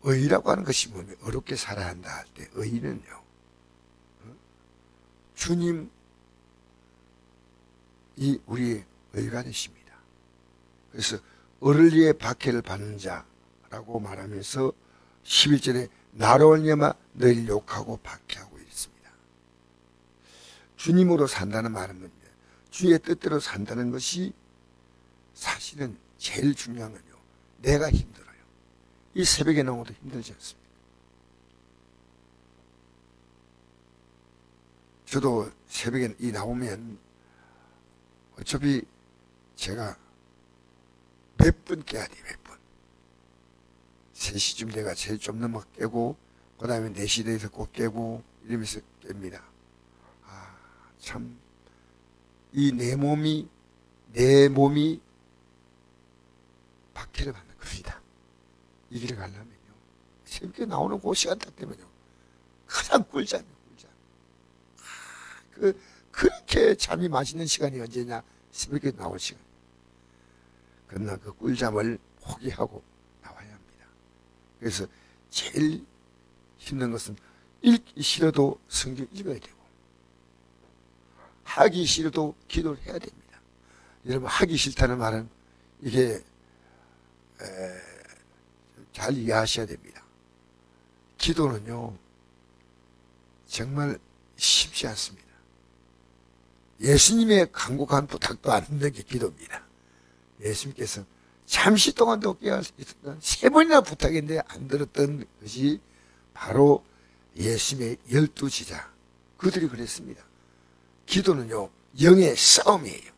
의라고 하는 것이 뭐냐면 어렵게 살아야 한다 할 때 의는요, 주님이 우리의 의가 되십니다. 그래서 을을 위해 박해를 받는 자라고 말하면서 11절에 나로 말미암아 너희를 욕하고 박해하고 있습니다. 주님으로 산다는 말은 뭡니까? 주의 뜻대로 산다는 것이 사실은 제일 중요한 건요, 내가 힘들어요. 이 새벽에 나오도 힘들지 않습니까? 저도 새벽에 이 나오면 어차피 제가 몇 분 깨야 돼, 몇 분. 3시쯤 내가 제일 좀 넘어 깨고, 그 다음에 4시 돼서 꼭 깨고, 이러면서 깹니다. 아, 참, 이 내 몸이 박해를 받는 겁니다. 이 길을 가려면요, 새벽에 나오는 그 시간 딱 되면요, 그냥 꿀잠이에요, 꿀잠. 그렇게 잠이 맛있는 시간이 언제냐? 새벽에 나올 시간. 그러나 그 꿀잠을 포기하고 나와야 합니다. 그래서 제일 힘든 것은 읽기 싫어도 성경 읽어야 되고, 하기 싫어도 기도를 해야 됩니다. 여러분, 하기 싫다는 말은 이게 잘 이해하셔야 됩니다. 기도는요, 정말 쉽지 않습니다. 예수님의 간곡한 부탁도 안 듣는 게 기도입니다. 예수님께서 잠시 동안도 깨어날 수 있었던 3번이나 부탁했는데 안 들었던 것이 바로 예수님의 12제자, 그들이 그랬습니다. 기도는요, 영의 싸움이에요.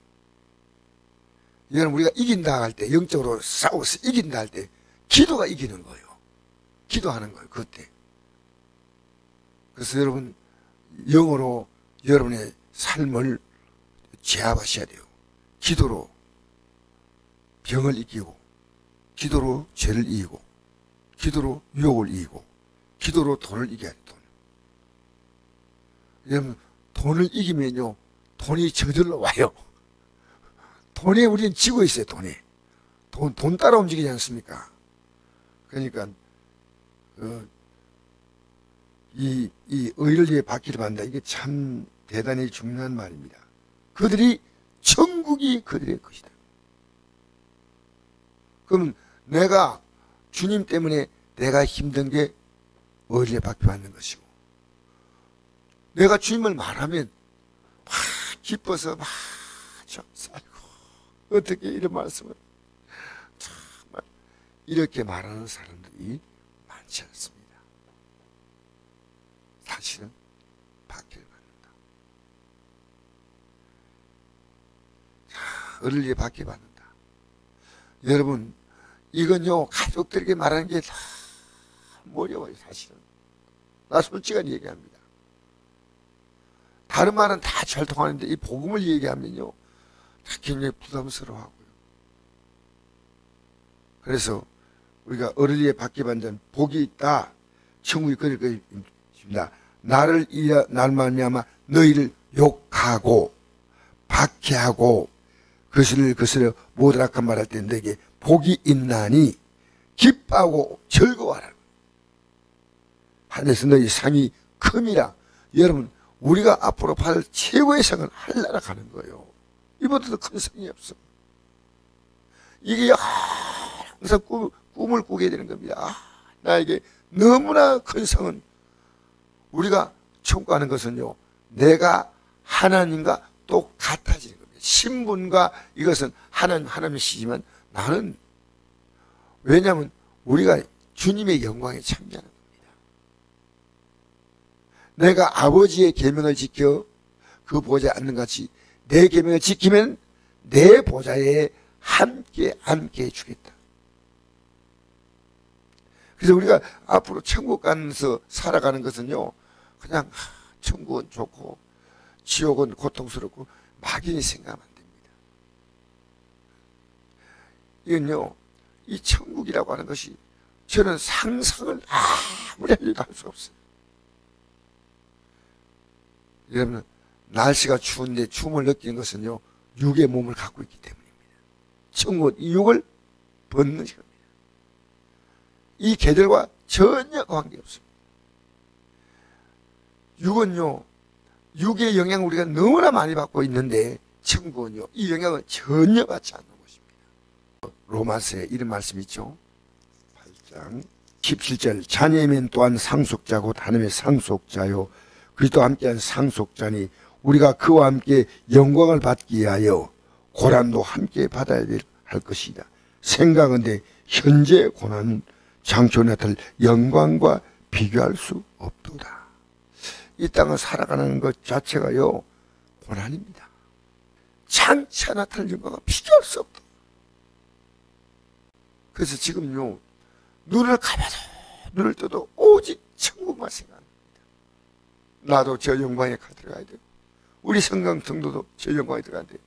여러분, 우리가 이긴다 할 때, 영적으로 싸워서 이긴다 할 때 기도가 이기는 거예요. 기도하는 거예요, 그때. 그래서 여러분, 영으로 여러분의 삶을 제압하셔야 돼요. 기도로 병을 이기고, 기도로 죄를 이기고, 기도로 유혹을 이기고, 기도로 돈을 이겨야 돼요. 돈. 여러분, 돈을 이기면요, 돈이 저절로 와요. 돈에 우리는 지고 있어요, 돈에. 돈 따라 움직이지 않습니까? 그러니까, 이 의를 위해 받기를 받는다. 이게 참 대단히 중요한 말입니다. 그들이, 천국이 그들의 것이다. 그럼 내가 주님 때문에 내가 힘든 게 의를 위해 받기받는 것이고, 내가 주님을 말하면 막 기뻐서 막 아이고, 어떻게 이런 말씀을, 정말 이렇게 말하는 사람들이 많지 않습니다. 사실은 받기를 받는다. 의를 위해 받기를 받는다. 여러분, 이건요, 가족들에게 말하는 게 다 어려워요, 사실은. 나 솔직한 얘기합니다. 다른 말은 다 잘 통하는데 이 복음을 얘기하면요, 다 굉장히 부담스러워하고요. 그래서 우리가 의를 위해 받기 받는 복이 있다. 천국이 그릴 것입니다. 나를 이어 날 말미암아 너희를 욕하고 박해하고 그슬 모든 악한 말할 때 너에게 복이 있나니 기뻐하고 즐거워하라. 하늘에서 너희 상이 큼이라. 여러분, 우리가 앞으로 받을 최고의 상은 하늘나라 가는 거예요. 이보다도 큰 상이 없어. 이게 항상 꿈을 꾸게 되는 겁니다. 나에게 너무나 큰 상은, 우리가 천국 가는 것은요, 내가 하나님과 똑같아지는 겁니다. 신분과 이것은 하나님이시지만 나는, 왜냐하면 우리가 주님의 영광에 참여하는 겁니다. 내가 아버지의 계명을 지켜 그 보좌에 앉는 같이 내 계명을 지키면 내 보좌에 함께 해주겠다. 그래서 우리가 앞으로 천국 가면서 살아가는 것은요, 그냥 천국은 좋고 지옥은 고통스럽고 막연히 생각하면 안 됩니다. 이건요, 이 천국이라고 하는 것이 저는 상상을 아무리 해도 할 수 없어요. 여러분, 날씨가 추운데 추움을 느끼는 것은요, 육의 몸을 갖고 있기 때문입니다. 천국은 이 육을 벗는 시간입니다. 이 개들과 전혀 관계없습니다. 육은요, 육의 영향을 우리가 너무나 많이 받고 있는데 천국은요, 이 영향을 전혀 받지 않는 것입니다. 로마서에 이런 말씀 있죠. 8장 17절 자녀이면 또한 상속자고 하나님의 상속자요 그리스도와 함께한 상속자니 우리가 그와 함께 영광을 받기 위하여 고난도 함께 받아야 할 것이다. 생각은데 현재 고난은 장초에 나타날 영광과 비교할 수 없도다. 이 땅을 살아가는 것 자체가요 고난입니다. 장차 나타날 영광과 비교할 수 없다. 그래서 지금요 눈을 감아도 눈을 떠도 오직 천국만 생각합니다. 나도 저 영광에 들어가야 돼요. 우리 성강 성도도 저 영광에 들어가야 돼요.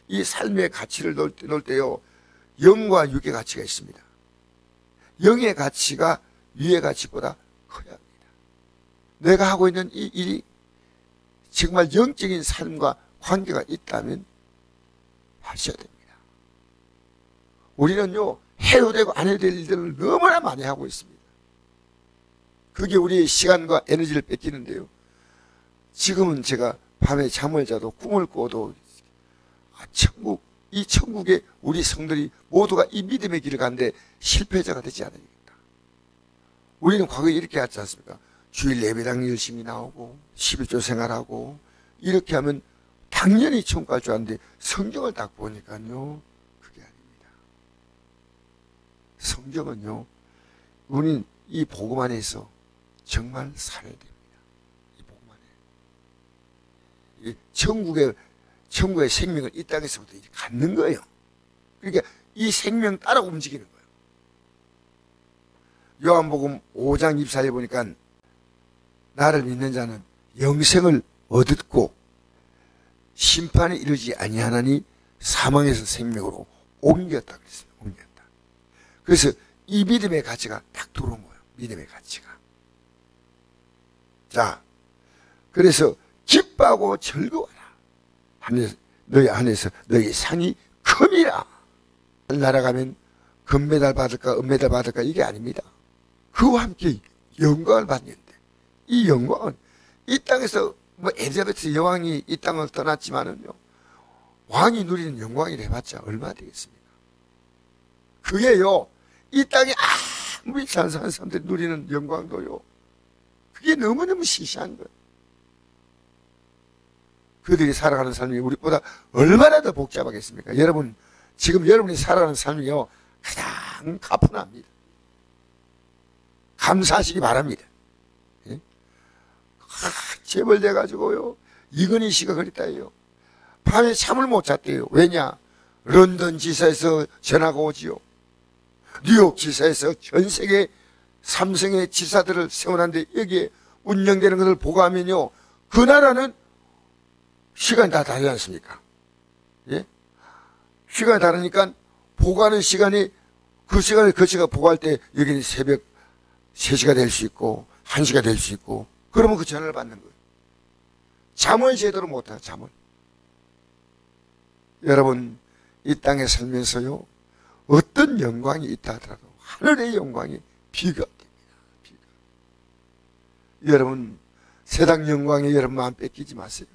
이 삶의 가치를 놓을 때요 영과 육의 가치가 있습니다. 영의 가치가 육의 가치보다 커야 합니다. 내가 하고 있는 이 일이 정말 영적인 삶과 관계가 있다면 하셔야 됩니다. 우리는요 해도 되고 안 해도 될 일들을 너무나 많이 하고 있습니다. 그게 우리의 시간과 에너지를 뺏기는데요. 지금은 제가 밤에 잠을 자도 꿈을 꿔도 이 천국에 우리 성들이 모두가 이 믿음의 길을 가는데 실패자가 되지 않으니까. 우리는 과거에 이렇게 하지 않습니까? 주일 예배당 열심히 나오고 11조 생활하고 이렇게 하면 당연히 천국 갈 줄 알았는데 성경을 딱 보니까요 그게 아닙니다. 성경은요 우리는 이 복음 안에서 정말 살아야 됩니다. 이 복음 안에 천국의 생명을 이 땅에서부터 이제 갖는 거예요. 그러니까 이 생명 따라 움직이는 거예요. 요한복음 5장 24에 보니까 나를 믿는 자는 영생을 얻었고 심판에 이르지 아니하나니 사망에서 생명으로 옮겼다 그랬어요. 옮겼다. 그래서 이 믿음의 가치가 딱 들어온 거예요. 믿음의 가치가. 자, 그래서 기뻐하고 즐거워라. 너희 안에서 너희 상이 큼이라. 나라 가면 금메달 받을까 은메달 받을까 이게 아닙니다. 그와 함께 영광을 받는데 이 영광은 이 땅에서 뭐 엘리자베스 여왕이 이 땅을 떠났지만은요 왕이 누리는 영광이라 해봤자 얼마 되겠습니까? 그게요 이 땅에 아무리 잘 사는 사람들이 누리는 영광도요 그게 너무너무 시시한 거예요. 그들이 살아가는 삶이 우리보다 얼마나 더 복잡하겠습니까? 여러분 지금 여러분이 살아가는 삶이요 가장 가뿐합니다. 감사하시기 바랍니다. 예? 재벌돼가지고요 이건희 씨가 그랬다요. 밤에 잠을 못 잤대요. 왜냐? 런던 지사에서 전화가 오지요. 뉴욕 지사에서 전 세계 삼성의 지사들을 세워놨는데 여기에 운영되는 것을 보고하면요 그 나라는 시간이 다 다르지 않습니까? 예? 시간이 다르니까 보고하는 시간이 그 시간을 거치가 보고할 때 여기는 새벽 3시가 될 수 있고 1시가 될 수 있고 그러면 그 전화를 받는 거예요. 잠을 제대로 못해요. 잠을. 여러분 이 땅에 살면서요 어떤 영광이 있다 하더라도 하늘의 영광이 비가 됩니다. 비가. 여러분 세상 영광에 여러분 마음 뺏기지 마세요.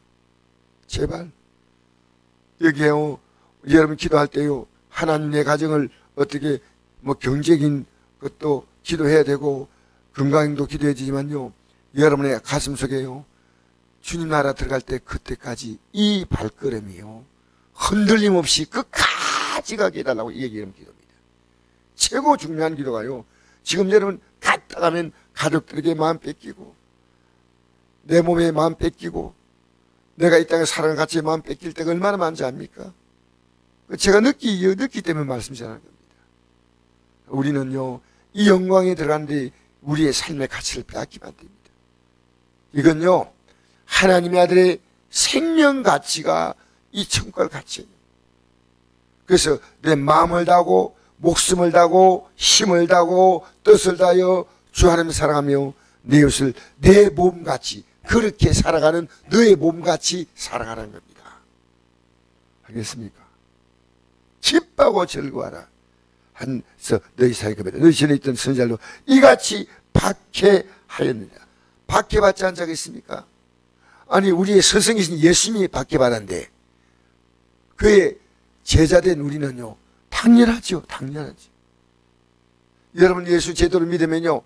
제발. 여기에요 여러분 기도할 때요 하나님 내 가정을 어떻게 뭐 경제적인 것도 기도해야 되고 건강도 기도해야 되지만요 여러분의 가슴 속에요 주님 나라 들어갈 때 그때까지 이 발걸음이요 흔들림 없이 끝까지 가게 해달라고 이 얘기하는 기도입니다. 최고 중요한 기도가요 지금 여러분 갔다 가면 가족들에게 마음 뺏기고 내 몸에 마음 뺏기고 내가 이 땅에 살아가는 가치에 마음 뺏길 때가 얼마나 많은지 압니까? 제가 느끼기 때문에 말씀 전하는 겁니다. 우리는요 이 영광에 들어가는데 우리의 삶의 가치를 빼앗기면 안 됩니다. 이건요 하나님의 아들의 생명 가치가 이 천국의 가치예요. 그래서 내 마음을 다하고 목숨을 다하고 힘을 다하고 뜻을 다하여 주 하나님을 사랑하며 내 이웃을 내 몸같이 그렇게 살아가는 너의 몸같이 살아가는 겁니다. 알겠습니까? 기뻐하고 즐거워하라. 한서 너희 사이에 너희 전에 있던 선지자도 이같이 박해하였느니라. 박해받지 않은 자가 있습니까? 아니 우리의 스승이신 예수님이 박해받았는데 그의 제자된 우리는요 당연하죠. 당연하죠. 여러분 예수 제도를 믿으면요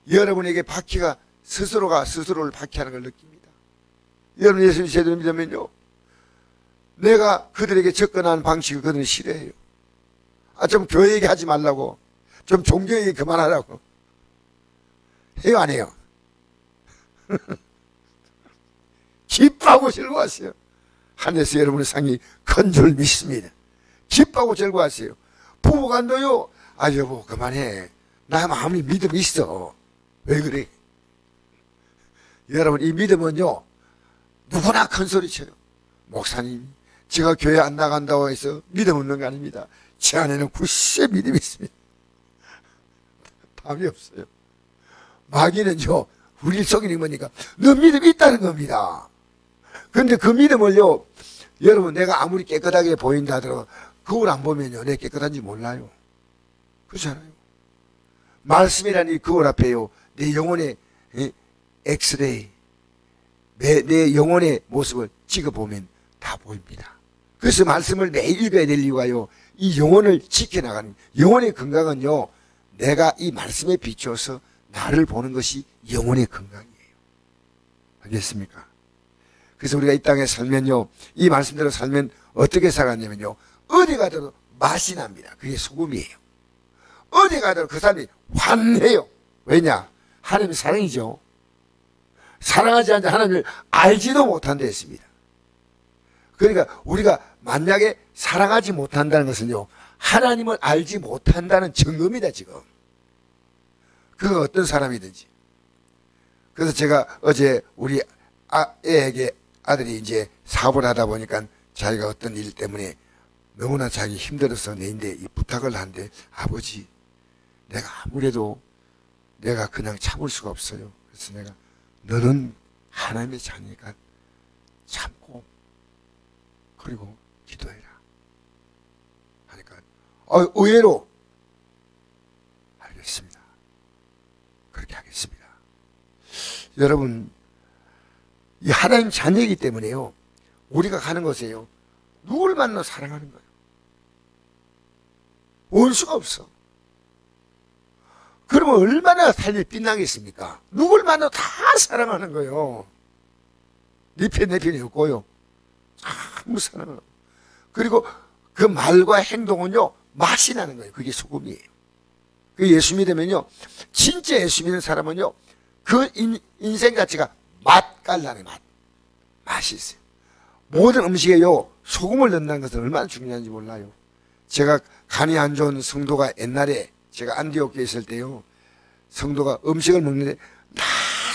여러분에게 박해가 스스로가 스스로를 박해하는 걸 느낍니다. 여러분 예수 제도를 믿으면요 내가 그들에게 접근하는 방식을 그들은 싫어해요. 좀 교회 얘기하지 말라고, 좀 종교 얘기 그만하라고 해요 안 해요? 기뻐하고 즐거워하세요. 하늘에서 여러분의 상이 큰 줄 믿습니다. 기뻐하고 즐거워하세요. 부부간도요 여보 그만해, 나 마음이 믿음이 있어. 왜 그래? 여러분 이 믿음은요 누구나 큰 소리 쳐요. 목사님 제가 교회 안 나간다고 해서 믿음 없는 거 아닙니다. 제 안에는 굳세 믿음이 있습니다. 답이 없어요. 마귀는요 우리를 속이는 거니까 너 믿음이 있다는 겁니다. 그런데 그 믿음을요 여러분 내가 아무리 깨끗하게 보인다 하더라도 거울 안 보면요 내가 깨끗한지 몰라요. 그렇잖아요. 말씀이라는 이 거울 앞에요 내 영혼의 엑스레이, 내 영혼의 모습을 찍어보면 다 보입니다. 그래서 말씀을 매일 읽어야 될 이유가요 이 영혼을 지켜나가는 영혼의 건강은요 내가 이 말씀에 비추어서 나를 보는 것이 영혼의 건강이에요. 알겠습니까? 그래서 우리가 이 땅에 살면요 이 말씀대로 살면 어떻게 살았냐면요 어디 가도 맛이 납니다. 그게 소금이에요. 어디 가도 그 사람이 환해요. 왜냐? 하나님의 사랑이죠. 사랑하지 않는 하나님을 알지도 못한다 했습니다. 그러니까 우리가 만약에 사랑하지 못한다는 것은요 하나님을 알지 못한다는 증거입니다. 지금 그가 어떤 사람이든지. 그래서 제가 어제 우리 애에게 아들이 이제 사업을 하다 보니까 자기가 어떤 일 때문에 너무나 자기 힘들어서 내인데 이 부탁을 하는데 아버지 내가 아무래도 내가 그냥 참을 수가 없어요. 그래서 내가 너는 하나님의 자녀니까 참고 그리고 기도해라 하니까 의외로 알겠습니다. 그렇게 하겠습니다. 여러분 이 하나님 자녀이기 때문에요 우리가 가는 곳에요 누굴 만나 사랑하는 거예요. 원수가 없어. 그러면 얼마나 삶이 빛나겠습니까? 누굴 만나 다 사랑하는 거예요. 네 편 내 편이 없고요 아무 사랑하고 그리고 그 말과 행동은요 맛이 나는 거예요. 그게 소금이에요. 그 예수 믿으면요 진짜 예수 믿는 사람은요 그 인생 자체가 맛깔나는 맛이 있어요. 모든 음식에요 소금을 넣는다는 것은 얼마나 중요한지 몰라요. 제가 간이 안 좋은 성도가 옛날에 제가 안디옥에 있을 때요 성도가 음식을 먹는데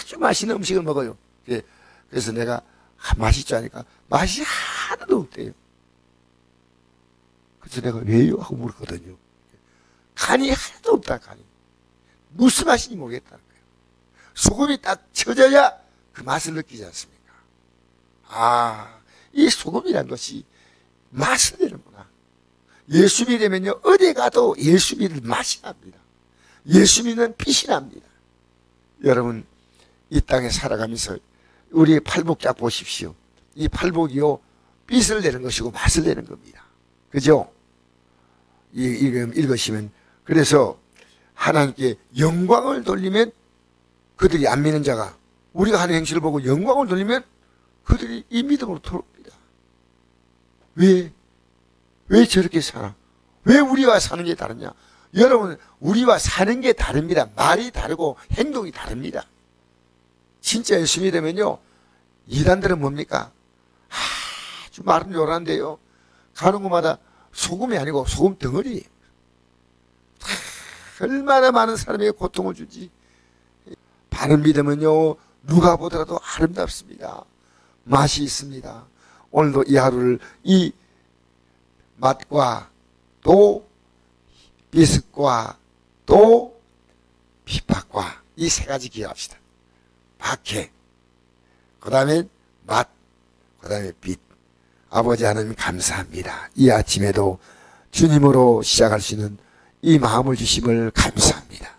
아주 맛있는 음식을 먹어요. 그래서 내가 맛있지 않으니까 맛이 하나도 없대요. 그래서 내가 왜요? 하고 물었거든요. 간이 하나도 없다. 간이 무슨 맛인지 모르겠다는 거예요. 소금이 딱 쳐져야 그 맛을 느끼지 않습니까? 이 소금이라는 것이 맛을 내는구나. 예수 믿으면요 어디 가도 예수 믿을 맛이 납니다. 예수 믿는 빛이 납니다. 여러분 이 땅에 살아가면서 우리 팔복 쫙 보십시오. 이 팔복이요 빛을 내는 것이고 맛을 내는 겁니다. 그죠? 읽으시면 그래서 하나님께 영광을 돌리면 그들이 안 믿는 자가 우리가 하는 행실을 보고 영광을 돌리면 그들이 이 믿음으로 돌아옵니다. 왜 저렇게 살아? 왜 우리와 사는 게 다르냐? 여러분 우리와 사는 게 다릅니다. 말이 다르고 행동이 다릅니다. 진짜 예수 믿으면요 이단들은 뭡니까? 아주 말은 요란데요 가는 곳마다 소금이 아니고 소금 덩어리예요. 얼마나 많은 사람에게 고통을 주지. 바른 믿음은요 누가 보더라도 아름답습니다. 맛이 있습니다. 오늘도 이 하루를 이 맛과 또 비습과 또 핍박과 이 세 가지 기억합시다. 박해, 그 다음에 맛, 그 다음에 빛. 아버지 하나님 감사합니다. 이 아침에도 주님으로 시작할 수 있는 이 마음을 주심을 감사합니다.